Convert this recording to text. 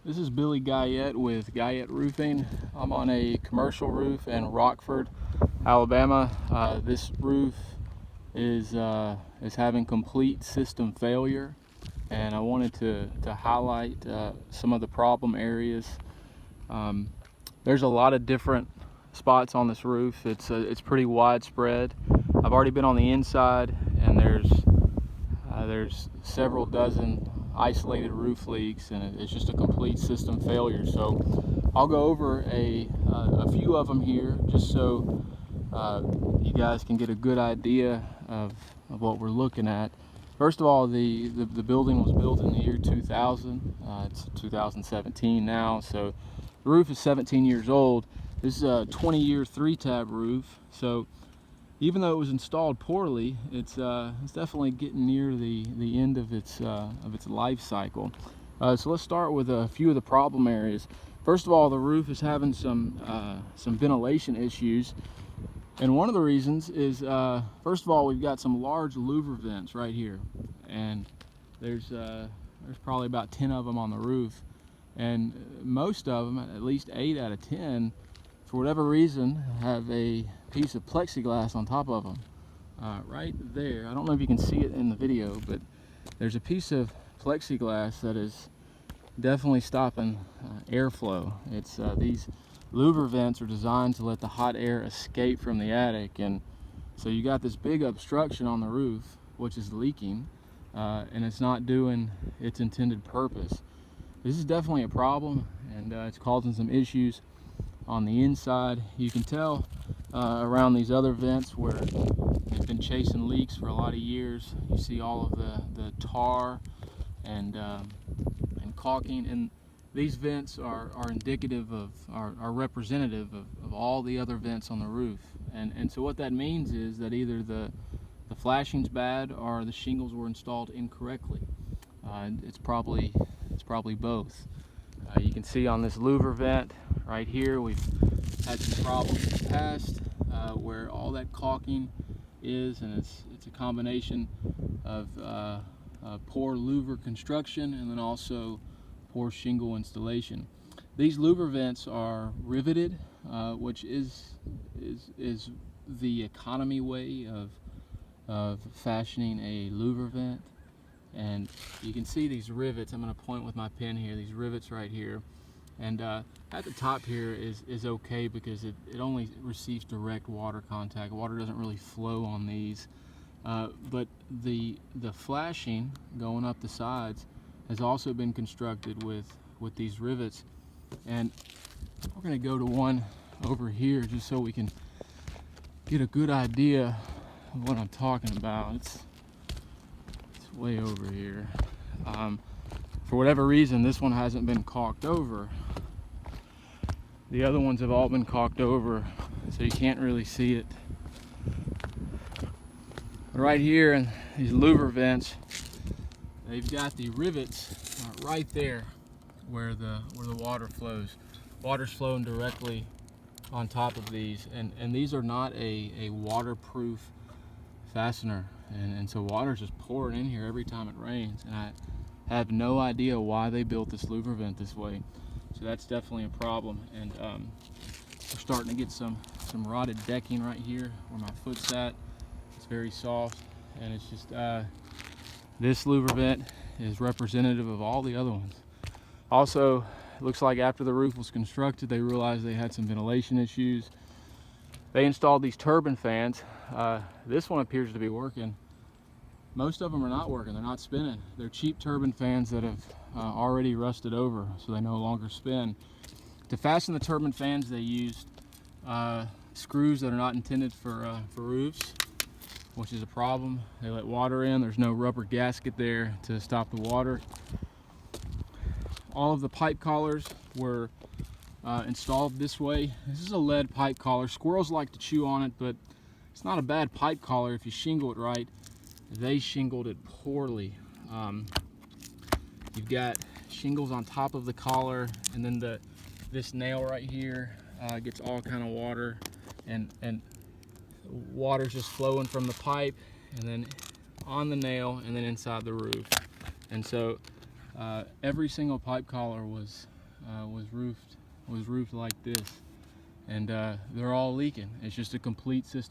This is Billy Guyette with Guyette Roofing. I'm on a commercial roof in Rockford, Alabama. This roof is having complete system failure, and I wanted to highlight some of the problem areas. There's a lot of different spots on this roof. It's pretty widespread. I've already been on the inside, and there's several dozen isolated roof leaks, and it's just a complete system failure. So I'll go over a few of them here, just so you guys can get a good idea of what we're looking at. First of all, the building was built in the year 2000. It's 2017 now, so the roof is 17 years old. This is a 20-year 3-tab roof, so even though it was installed poorly, it's definitely getting near the end of its life cycle. So let's start with a few of the problem areas. First of all, the roof is having some ventilation issues, and one of the reasons is first of all, we've got some large louver vents right here, and there's probably about 10 of them on the roof, and most of them, at least 8 out of 10, for whatever reason, have a piece of plexiglass on top of them. Right there, I don't know if you can see it in the video, but there's a piece of plexiglass that is definitely stopping airflow. These louver vents are designed to let the hot air escape from the attic, and so you got this big obstruction on the roof which is leaking, and it's not doing its intended purpose. This is definitely a problem, and it's causing some issues on the inside. You can tell around these other vents where they've been chasing leaks for a lot of years. You see all of the tar and caulking, and these vents are indicative of, are representative of all the other vents on the roof. And so what that means is that either the flashing's bad or the shingles were installed incorrectly. It's probably both. You can see on this louver vent right here, we've had some problems in the past where all that caulking is, and it's a combination of poor louver construction and then also poor shingle installation. These louver vents are riveted, which is the economy way of fashioning a louver vent. And you can see these rivets. I'm going to point with my pen here, these rivets right here, and at the top here is okay because it only receives direct water contact. Water doesn't really flow on these, but the flashing going up the sides has also been constructed with these rivets. And we're going to go to one over here just so we can get a good idea of what I'm talking about. It's way over here. For whatever reason, this one hasn't been caulked over. The other ones have all been caulked over, so you can't really see it. Right here in these louver vents, they've got the rivets right there where the water flows. Water's flowing directly on top of these, and these are not a waterproof fastener, and so water's just pouring in here every time it rains, and I have no idea why they built this louver vent this way. So that's definitely a problem. And we're starting to get some rotted decking right here where my foot's at. It's very soft, and it's just this louver vent is representative of all the other ones. Also, it looks like after the roof was constructed, they realized they had some ventilation issues. They installed these turbine fans. This one appears to be working. Most of them are not working, they're not spinning. They're cheap turbine fans that have already rusted over, so they no longer spin. To fasten the turbine fans, they used screws that are not intended for roofs, which is a problem. They let water in, there's no rubber gasket there to stop the water. All of the pipe collars were installed this way. This is a lead pipe collar. Squirrels like to chew on it, but it's not a bad pipe collar if you shingle it right. They shingled it poorly. You've got shingles on top of the collar, and then this nail right here gets all kind of water, and water's just flowing from the pipe and then on the nail and then inside the roof. And so every single pipe collar was was roofed like this, and they're all leaking. It's just a complete system